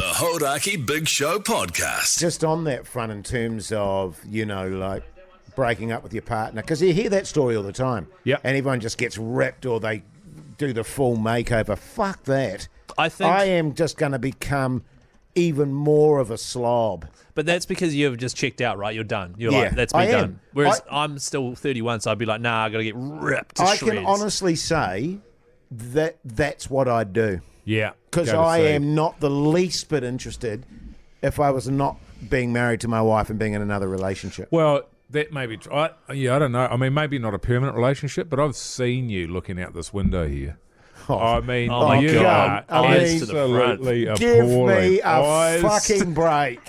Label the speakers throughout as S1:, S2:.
S1: The Hodaki Big Show podcast.
S2: Just on that front, in terms of, like breaking up with your partner, because you hear that story all the time.
S3: Yep.
S2: And everyone just gets ripped or they do the full makeover. Fuck that.
S4: I think,
S2: I am just going to become even more of a slob.
S4: but that's because you've just checked out, right? You're done. You're
S2: Yeah,
S4: like, that's me
S2: I am.
S4: done. Whereas I'm still 31, so I'd be like, nah, I got to get ripped to
S2: I
S4: shreds.
S2: can honestly say that that's what I'd do.
S3: Yeah.
S2: Because
S3: go to
S2: I
S3: sea.
S2: am not the least bit interested if I was not being married to my wife and being in another relationship.
S3: Well, that may be true. I don't know. I mean, maybe not a permanent relationship, but I've seen you looking out this window here. I mean,
S4: Oh my
S3: you
S4: God.
S3: are
S2: Eyes
S4: to the front.
S3: absolutely
S2: Give
S3: appalling.
S2: me a
S3: Eyes-
S2: fucking break.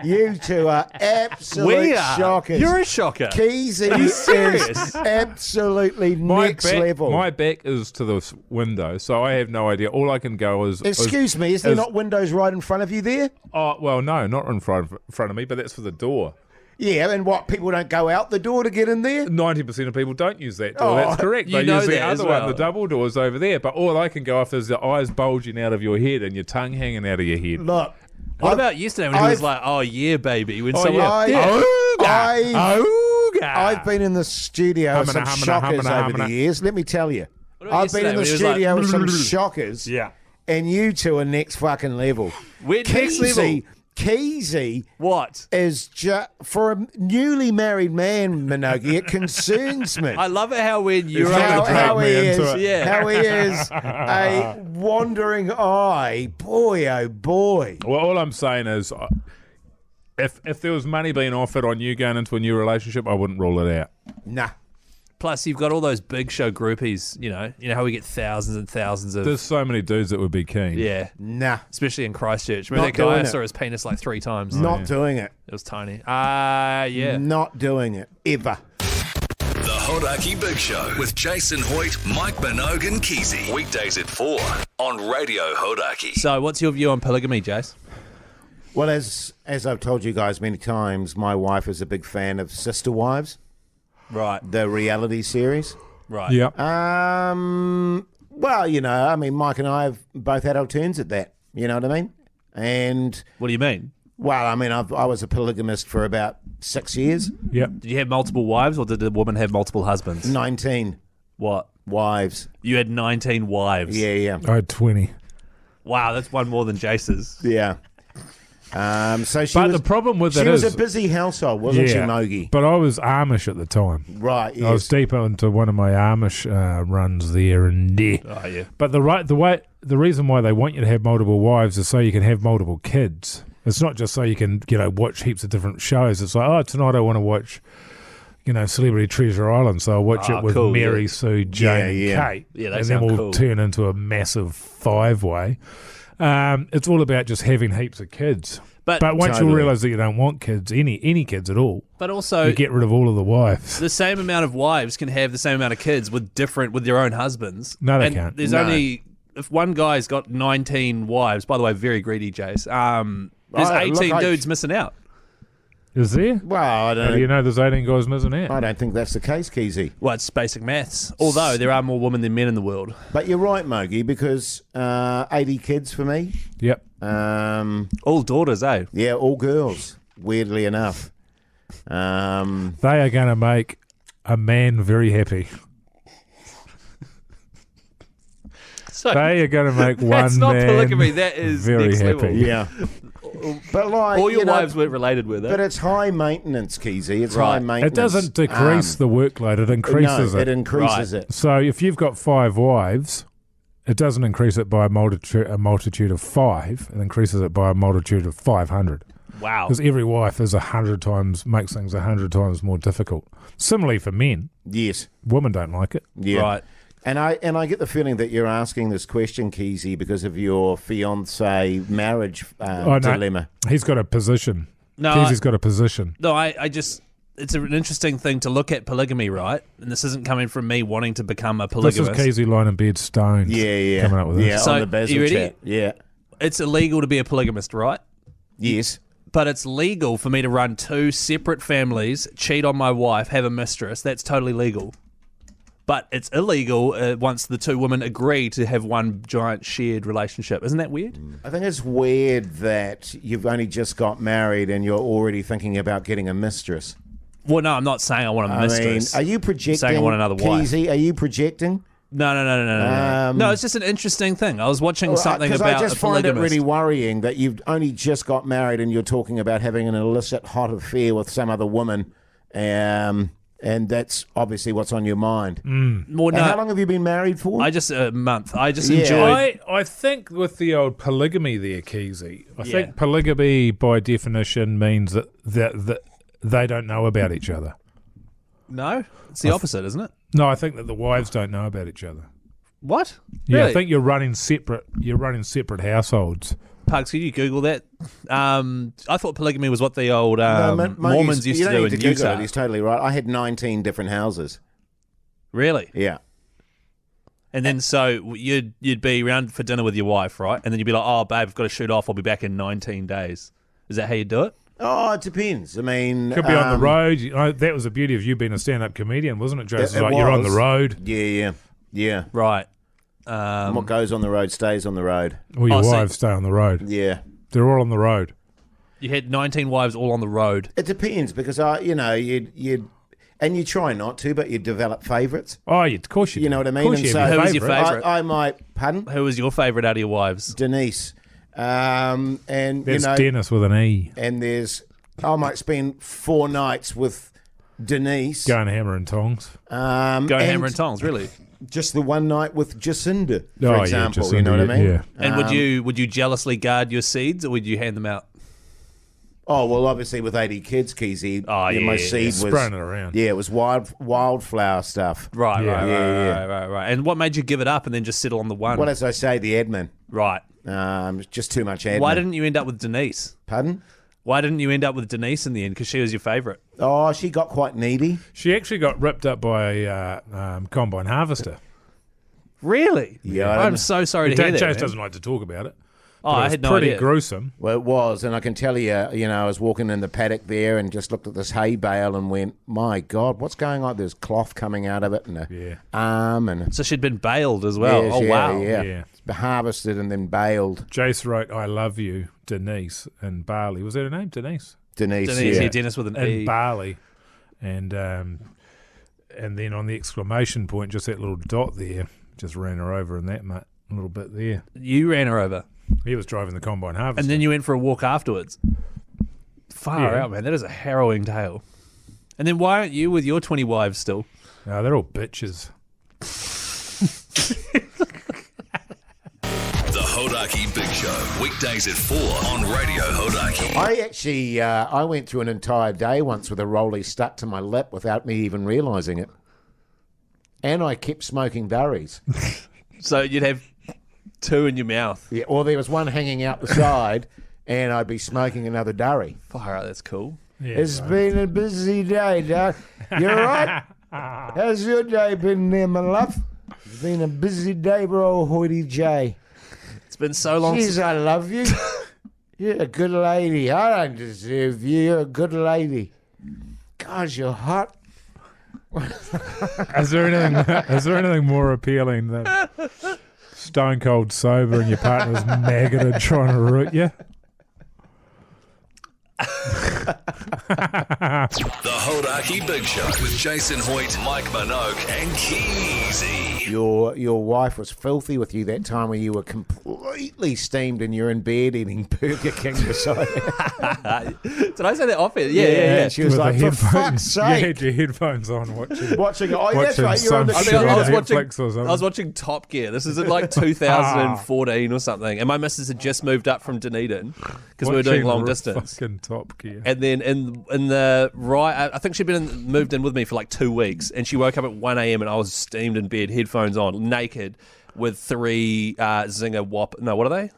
S2: You two are absolute
S4: We are.
S2: shockers.
S4: You're a shocker.
S2: Keezy
S4: Are you
S2: is
S4: serious?
S2: absolutely
S3: My
S2: next
S3: back,
S2: level.
S3: My back is to the window, so I have no idea. All I can go is...
S2: Excuse me, is there not windows right in front of you there?
S3: Oh, well, no, not in front of me, but that's for the door.
S2: Yeah, and what, people don't go out the door to get in there?
S3: 90% of people don't use that door.
S2: Oh,
S3: That's correct.
S4: you
S3: They
S4: know
S3: use the
S4: that as
S3: other one.
S4: well.
S3: The double door's over there. But all I can go off is the eyes bulging out of your head and your tongue hanging out of your head.
S2: Look.
S4: What about yesterday when he was like, oh, yeah, baby? When
S3: Oh,
S4: someone,
S3: yeah.
S2: I've been in the studio with some shockers over the years. Let me tell you.
S4: What about
S2: I've been in the
S4: yesterday when he
S2: studio
S4: was
S2: with
S4: like,
S2: some shockers.
S3: Yeah.
S2: And you two are next fucking level.
S4: We're next level.
S2: Keezy
S4: What?
S2: is just, for a newly married man, Minogue, it concerns me.
S4: I love it how when you're
S3: It's
S4: on
S3: not
S4: the
S3: a
S2: how
S3: drag
S2: he
S3: me
S2: is,
S3: into it.
S4: Yeah.
S2: how he is a wandering eye. Boy, oh boy.
S3: Well, all I'm saying is, if there was money being offered on you going into a new relationship, I wouldn't rule it out.
S2: Nah.
S4: Plus, you've got all those big show groupies, you know how we get thousands and thousands of...
S3: There's so many dudes that would be keen.
S4: yeah,
S2: Nah.
S4: especially in Christchurch. Remember
S2: Not
S4: that guy? I
S2: doing it.
S4: saw his penis like 3 times.
S2: Not doing it.
S4: It was tiny. Yeah.
S2: Not doing it. Ever.
S1: The Hodaki Big Show with Jason Hoyt, Mike Minogue and Keezy. Weekdays at 4 on Radio Hodaki.
S4: So, what's your view on polygamy, Jace?
S2: Well, as I've told you guys many times, my wife is a big fan of Sister Wives,
S4: Right.
S2: the reality series.
S4: Right.
S3: Yep.
S2: Well, Mike and I have both had our turns at that. You know what I mean? And,
S4: What do you mean?
S2: well, I was a polygamist for about 6 years.
S3: Yep.
S4: Did you have multiple wives, or did the woman have multiple husbands?
S2: 19
S4: What?
S2: wives.
S4: You had 19 wives.
S2: Yeah.
S3: I had 20.
S4: Wow, that's one more than Jace's.
S2: Yeah. So she
S3: But
S2: was,
S3: the problem with
S2: she
S3: it
S2: was
S3: is...
S2: a busy household, wasn't she, Mogi?
S3: But I was Amish at the time.
S2: Right, yes.
S3: I was deep into one of my Amish runs there and there.
S4: Oh, yeah.
S3: But the reason why they want you to have multiple wives is so you can have multiple kids. It's not just so you can, watch heaps of different shows. It's like, oh, tonight I want to watch, Celebrity Treasure Island, so I'll watch it with
S4: cool,
S3: Mary,
S4: yeah.
S3: Sue, Jane,
S2: Yeah,
S3: and
S2: yeah.
S3: Kate.
S4: Yeah, they
S3: and then
S4: sound
S3: we'll
S4: cool.
S3: turn into a massive 5-way. It's all about just having heaps of kids.
S4: But
S3: Once
S2: Totally.
S3: you realise that you don't want kids, any kids at all,
S4: But also,
S3: you get rid of all of the wives.
S4: the same amount of wives can have the same amount of kids with their own husbands.
S3: No, they
S4: and
S3: can't.
S4: There's
S2: No.
S4: only, if one guy's got 19 wives, by the way, very greedy, Jace, there's
S2: Oh,
S4: 18
S2: look,
S4: dudes missing out.
S3: Is there?
S2: Well, I
S3: How
S2: don't
S3: do you know there's 18 guys missing out?
S2: I don't think that's the case, Keezy.
S4: Well, it's basic maths. Although there are more women than men in the world.
S2: But you're right, Mogi, because 80 kids for me.
S3: Yep.
S4: All daughters, eh?
S2: Yeah, all girls, weirdly enough.
S3: They are going to make a man very happy.
S4: So
S3: They are going to make one
S4: that's not
S3: man
S4: polygamy. That is
S3: very
S4: next
S3: happy.
S4: level.
S2: Yeah. But like,
S4: All your wives weren't related with
S2: But
S4: it.
S2: it's high maintenance, Keezy. It's
S4: Right.
S2: high
S3: It
S2: maintenance.
S3: doesn't decrease the workload, it increases
S2: no,
S3: it.
S2: it increases
S4: Right.
S2: it.
S3: So if you've got 5 wives, it doesn't increase it by a multitude of 5. It increases it by a multitude of 500.
S4: Wow.
S3: Because every wife is 100 times, makes things 100 times more difficult. Similarly for men,
S2: Yes.
S3: women don't like it.
S2: Yeah.
S4: Right.
S2: And I get the feeling that you're asking this question, Keezy, because of your fiance marriage
S3: Oh, no.
S2: dilemma.
S3: He's got a position.
S4: No,
S3: Keezy's got a position.
S4: No, I just, it's an interesting thing to look at polygamy, right? And this isn't coming from me wanting to become a
S3: This is
S4: polygamist.
S3: Keezy lying in bed stoned.
S2: Yeah.
S3: Coming up with
S2: yeah,
S3: this.
S4: So,
S2: on the Basil
S4: you ready?
S2: chat. Yeah.
S4: It's illegal to be a polygamist, right?
S2: Yes.
S4: But it's legal for me to run 2 separate families, cheat on my wife, have a mistress. That's totally legal. but it's illegal once the two women agree to have one giant shared relationship. Isn't that weird?
S2: I think it's weird that you've only just got married and you're already thinking about getting a mistress.
S4: Well, no, I'm not saying I want a mistress.
S2: Are you projecting?
S4: I'm saying I want another wife.
S2: Keezy, are you projecting?
S4: No. No, it's just an interesting thing. I was watching something about
S2: I just
S4: a
S2: find it
S4: polygamist.
S2: really worrying that you've only just got married and you're talking about having an illicit hot affair with some other woman, and that's obviously what's on your mind.
S4: Well,
S2: And
S4: no,
S2: how long have you been married for?
S4: I just a month. I just
S2: Yeah.
S4: enjoyed.
S3: I think with the old polygamy there, Keezy, I
S4: Yeah.
S3: think polygamy by definition means that they don't know about each other.
S4: No, it's the opposite, isn't it?
S3: No, I think that the wives don't know about each other.
S4: What?
S3: Yeah,
S4: Really?
S3: I think you're running separate households.
S4: Pugs, can you Google that? I thought polygamy was what the old
S2: No, Mo-
S4: Mormons used
S2: you
S4: to
S2: don't
S4: do
S2: need
S4: in
S2: to Google
S4: Utah.
S2: it. He's totally right. I had 19 different houses.
S4: Really?
S2: Yeah.
S4: And then so you'd be around for dinner with your wife, right? And then you'd be like, "Oh, babe, I've got to shoot off. I'll be back in 19 days." Is that how you do it?
S2: Oh, it depends. I mean,
S3: Could be on the road. You know, that was the beauty of you being a stand-up comedian, wasn't it, Jason?
S2: It
S3: Like you're on the
S2: was.
S3: road.
S2: Yeah.
S4: Right.
S2: And what goes on the road stays on the road.
S3: All your
S4: Oh, so-
S3: wives stay on the road.
S2: Yeah.
S3: They're all on the road.
S4: You had 19 wives all on the road.
S2: It depends because you'd and you try not to, but you develop favourites.
S3: Oh, yeah, of course you do.
S2: You know what I mean?
S3: Of course
S2: And
S3: you
S2: so-
S3: have
S4: Who
S3: your
S4: was your
S3: favourite.
S4: favourite?
S2: I might, pardon?
S4: Who was your favourite out of your wives?
S2: Denise. And
S3: That's Dennis with an E.
S2: and I might spend 4 nights with Denise.
S3: Going hammer and tongs.
S4: Go
S2: and
S4: hammer and tongs, really.
S2: Just the one night with Jacinda,
S3: Oh,
S2: for
S3: yeah,
S2: example.
S3: Jacinda,
S2: you know what I mean?
S3: yeah.
S4: And would you jealously guard your seeds, or would you hand them out?
S2: Oh, well, obviously with 80 kids, Keezy,
S4: Oh, yeah,
S2: my
S4: yeah,
S2: seed
S3: yeah.
S2: was...
S3: Spraying it around.
S2: Yeah, it was wildflower stuff.
S4: Right,
S3: Yeah.
S4: right. And what made you give it up and then just settle on the one?
S2: Well, as I say, the admin.
S4: Right.
S2: Just too much admin.
S4: Why didn't you end up with Denise?
S2: Pardon?
S4: Why didn't you end up with Denise in the end? Because she was your favourite.
S2: Oh, she got quite needy.
S3: She actually got ripped up by a combine harvester.
S4: Really?
S2: Yeah, I don't
S4: I'm
S2: know.
S4: so sorry to hear that.
S3: Chase
S4: man.
S3: doesn't like to talk about it.
S4: Oh,
S3: But it
S4: I
S3: was
S4: had no
S3: pretty
S4: idea.
S3: gruesome.
S2: Well, it was, and I can tell you, I was walking in the paddock there and just looked at this hay bale and went, my God, what's going on? There's cloth coming out of it and a
S3: Yeah.
S2: arm and...
S4: So she'd been bailed as well.
S2: Yes,
S4: Oh,
S2: yeah,
S4: wow.
S2: Yeah.
S3: Yeah.
S2: It's been harvested and then baled.
S3: Jace wrote, I love you, Denise, in Bali. Was that her name? Denise?
S2: Denise,
S4: Denise,
S2: yeah.
S4: yeah, Dennis with an
S3: In
S4: E.
S3: Bali. And then on the exclamation point, just that little dot there, just ran her over in that a little bit there.
S4: You ran her over.
S3: He was driving the combine harvester.
S4: And then you went for a walk afterwards. Far
S3: Yeah.
S4: out, man. That is a harrowing tale. And then why aren't you with your 20 wives still?
S3: No, they're all bitches.
S1: The Hodaki Big Show. Weekdays at 4 on Radio Hodaki.
S2: I actually, I went through an entire day once with a rollie stuck to my lip without me even realising it. And I kept smoking durries.
S4: So you'd have 2 in your mouth.
S2: Yeah, or there was one hanging out the side, and I'd be smoking another durry.
S4: Far out, that's cool.
S3: Yeah,
S2: It's been a busy day, Doc. You're right. How's your day been there, my love? It's been a busy day, bro, Hoity J.
S4: It's been so long
S2: Jeez,
S4: since...
S2: I love you. You're a good lady. I don't deserve you. You're a good lady. God, you're hot.
S3: Is there anything more appealing than stone cold sober and your partner's maggoted trying to root you?
S1: The Hodaki Big Show with Jason Hoyt, Mike Minogue, and Keezy.
S2: Your wife was filthy with you that time when you were completely steamed and you're in bed eating Burger King beside her.
S4: Did I say that off air? Yeah.
S2: And she was
S3: With
S2: like,
S3: the
S2: for fuck's
S3: You had
S2: sake.
S3: your headphones on watching.
S2: Watching, oh, that's
S3: Watching
S2: right, you're on the
S3: some
S4: I
S3: shit
S4: think I
S3: on
S4: was watching.
S3: Netflix or something.
S4: I was watching Top Gear. This is in like 2014 or something, and my missus had just moved up from Dunedin because we were doing long distance.
S3: Fucking Top Gear.
S4: And then in the right, I think she'd moved in with me for like 2 weeks, and she woke up at 1 a.m. and I was steamed in bed, headphones on, naked, with 3 Zinger Whop. No, what are they?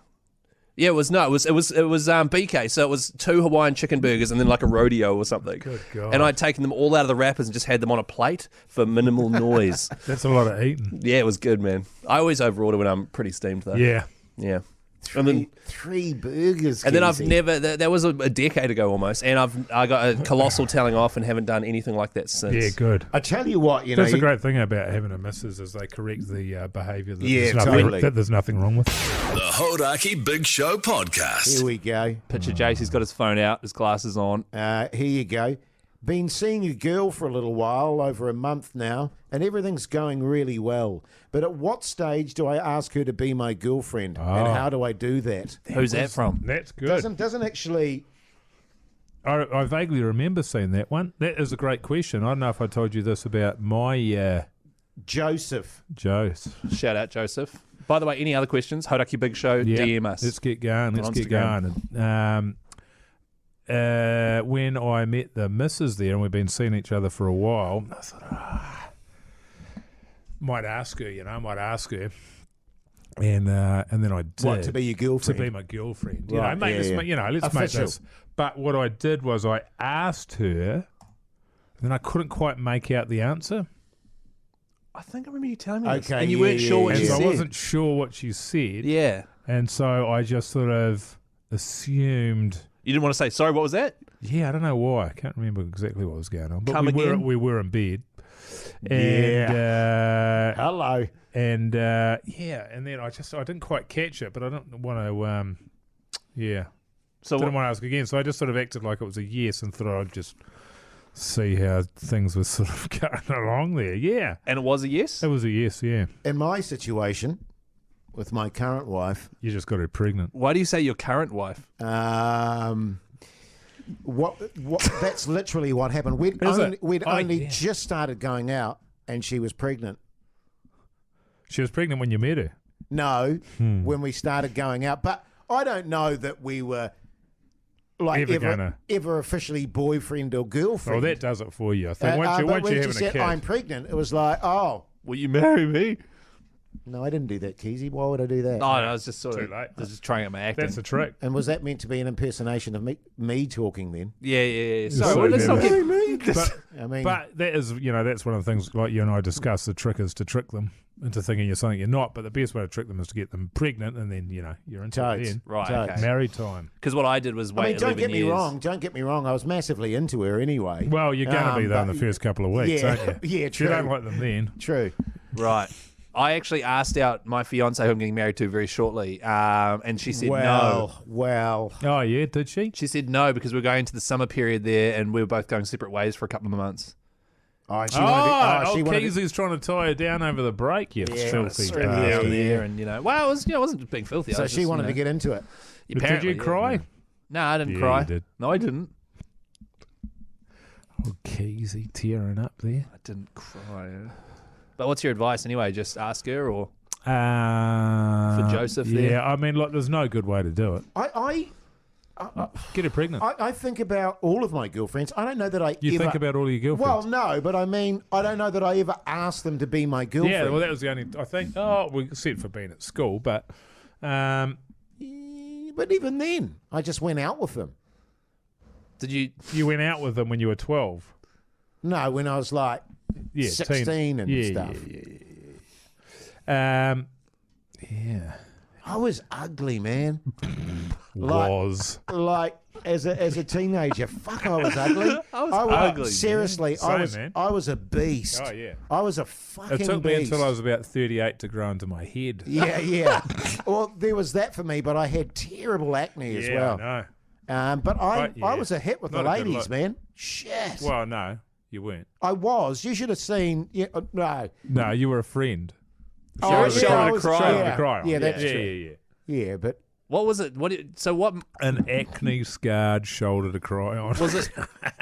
S4: Yeah, it was BK. So it was 2 Hawaiian chicken burgers and then like a rodeo or something.
S3: Good God.
S4: And I'd taken them all out of the wrappers and just had them on a plate for minimal noise.
S3: That's a lot of eating.
S4: Yeah, it was good, man. I always overorder when I'm pretty steamed though.
S3: Yeah.
S4: Yeah.
S2: Three burgers.
S4: And then I've
S2: Keezy.
S4: never. That was a decade ago almost, and I got a colossal telling off and haven't done anything like that since.
S3: Yeah, good.
S2: I tell you what, you know.
S3: That's the great thing about having a missus is they correct the behaviour
S2: Totally.
S3: that there's nothing wrong with.
S1: The Hodaki Big Show podcast.
S2: Here we go.
S4: Picture Jace, he's got his phone out, his glasses on.
S2: Here you go. Been seeing a girl for a little while, over a month now, and everything's going really well. But at what stage do I ask her to be my girlfriend, and how do I do that?
S4: Who's that from?
S3: That's good.
S2: Doesn't actually.
S3: I vaguely remember seeing that one. That is a great question. I don't know if I told you this about my
S2: Joseph.
S3: Jose.
S4: Shout out, Joseph. By the way, any other questions? Hodaki Big Show, DM us.
S3: Let's get going. Let's
S4: On
S3: get
S4: Instagram.
S3: going. When I met the missus there, and we've been seeing each other for a while, I thought, might ask her, might ask her. And then I did.
S2: What, to be your girlfriend?
S3: To be my girlfriend.
S2: Right,
S3: Let's
S2: Official.
S3: make this. But what I did was I asked her, and then I couldn't quite make out the answer.
S4: I think I remember you telling me this.
S2: Okay,
S4: And you weren't sure what
S3: And
S4: she
S3: so I
S4: said.
S3: wasn't sure what she said.
S4: Yeah.
S3: And so I just sort of assumed.
S4: You didn't want to say, sorry, what was that?
S3: Yeah, I don't know why. I can't remember exactly what was going on. But
S4: Come again?
S3: we were in bed. And,
S2: Hello.
S3: and then I didn't quite catch it, but I don't want to,
S4: So
S3: didn't want to ask again. So I just sort of acted like it was a yes and thought I'd just see how things were sort of going along there. Yeah.
S4: And it was a yes?
S3: It was a yes, yeah.
S2: In my situation, with my current wife,
S3: You just got her pregnant.
S4: Why do you say your current wife?
S2: what that's literally what happened. We'd
S3: Is
S2: only,
S3: it?
S2: we'd
S3: Oh,
S2: only
S3: yeah.
S2: just started going out, and she was pregnant.
S3: She was pregnant when you met her.
S2: No, when we started going out, but I don't know that we were like ever officially boyfriend or girlfriend.
S3: Oh, that does it for you. I think once
S2: but when
S3: you're
S2: she
S3: having a
S2: said
S3: kid.
S2: I'm pregnant, it was like, oh
S4: Will you marry me?
S2: no, I didn't do that, Keezy. Why would I do that?
S4: Oh, no, I was just sort
S3: Too
S4: of
S3: late.
S4: I was just trying out my acting.
S3: That's the trick.
S2: And was that meant to be an impersonation of me talking then?
S4: Yeah.
S3: So
S4: Sorry, well, let's not
S3: then-
S4: get...
S3: But,
S2: I mean,
S3: but that is, that's one of the things like you and I discussed. The trick is to trick them into thinking you're something you're not. But the best way to trick them is to get them pregnant, and then you're into it
S2: totes.
S3: then.
S4: Right,
S2: Totes.
S4: okay.
S3: Married time.
S4: Because what I did was wait
S2: I mean, don't
S4: 11
S2: get me
S4: years.
S2: wrong. Don't get me wrong. I was massively into her anyway.
S3: Well, you're going to be though in the
S2: but-
S3: first couple of weeks,
S2: yeah,
S3: aren't you?
S2: yeah,
S3: If you don't
S2: true.
S3: like them then.
S2: True.
S4: Right. I actually asked out my fiance, who I'm getting married to very shortly, and she said no.
S2: Well.
S3: Oh yeah, did she?
S4: She said no because we're going to the summer period there, and we were both going separate ways for a couple of months.
S2: Oh, she
S3: Oh,
S2: wanted to,
S3: old
S2: she wanted to,
S3: Keezy's trying to tie her down over the break. You
S2: Yeah,
S3: filthy
S2: threw me
S3: bastard.
S2: out
S4: Down
S2: Yeah.
S4: there, and well, it was, it wasn't being filthy. I
S2: so
S4: was
S2: she
S4: just,
S2: wanted to get into it.
S3: Did
S4: apparently,
S3: you cry?
S4: Yeah. No, I didn't
S3: Yeah,
S4: cry.
S3: you did.
S4: No, I didn't.
S3: Oh, Keezy tearing up there.
S4: I didn't cry. But what's your advice anyway? Just ask her, or
S3: For
S4: Joseph
S3: Yeah,
S4: there?
S3: I mean, look, there's no good way to do it.
S2: I
S3: Get her pregnant.
S2: I think about all of my girlfriends. I don't know that I
S3: You
S2: ever...
S3: think about all your
S2: Well,
S3: girlfriends.
S2: no, but I mean, I don't know that I ever asked them to be my girlfriend.
S3: Yeah, well, that was the only. I think. Oh, we said for being at school, but
S2: But even then, I just went out with them.
S4: did you?
S3: you went out with them when you were 12.
S2: No, when I was like 16 and stuff.
S3: Yeah.
S2: I was ugly, man. Like-
S3: Was.
S2: Like as a teenager, fuck, I was ugly.
S4: I was ugly,
S2: Seriously,
S3: man. Same, man.
S2: I was a beast.
S3: Oh, yeah.
S2: I was a fucking
S3: It took me
S2: beast.
S3: until I was about 38 to grow into my head.
S2: Yeah. Well, there was that for me, but I had terrible acne as
S3: Yeah,
S2: well.
S3: I know.
S2: But I
S3: yeah.
S2: was a hit with
S3: Not
S2: the
S3: a good
S2: ladies,
S3: look.
S2: man. Shit.
S3: Well, no, you weren't.
S2: I was. You should have seen. Yeah, no.
S3: No, you were a friend.
S2: Oh,
S4: shoulder
S2: I
S4: to
S2: was-
S4: cry
S3: Shoulder
S4: on.
S3: to cry on.
S2: Yeah, that's
S3: yeah,
S2: true.
S3: Yeah.
S2: Yeah, but
S4: What was it? So what
S3: An acne scarred shoulder to cry on.
S4: was it?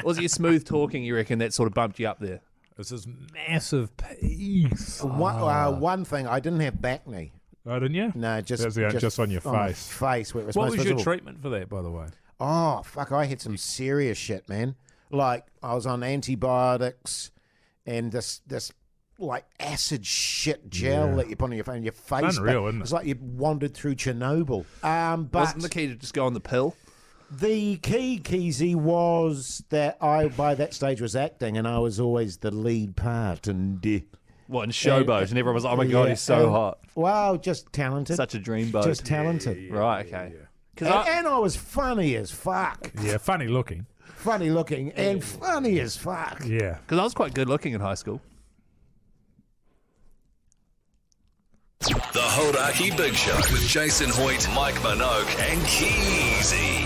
S4: Was it your smooth talking? You reckon that sort of bumped you up there?
S3: It's this massive piece.
S2: one thing, I didn't have back knee.
S3: Oh, didn't you?
S2: No, just
S3: Just on your
S2: my
S3: face.
S2: face where it was
S3: What
S2: most
S3: was your
S2: visible.
S3: treatment for that, by the way?
S2: Oh, fuck, I had some serious shit, man. Like, I was on antibiotics and this like acid shit gel that you put on your face. And your face
S3: Unreal, isn't it?
S2: It's like you wandered through Chernobyl. But
S4: Wasn't the key to just go on the pill?
S2: the key, Keezy, was that I, by that stage, was acting and I was always the lead part. And
S4: What, in Showboat? And everyone was like, oh my God, he's so hot.
S2: Wow, just talented.
S5: Such a dreamboat.
S2: Just talented.
S4: Right, okay.
S2: And I was funny as fuck.
S3: Yeah, funny looking.
S2: Funny looking and funny as fuck.
S3: Yeah.
S4: Because I was quite good looking in high school.
S1: The Hodaki Big Show with Jason Hoyt, Mike Minogue, and Keezy.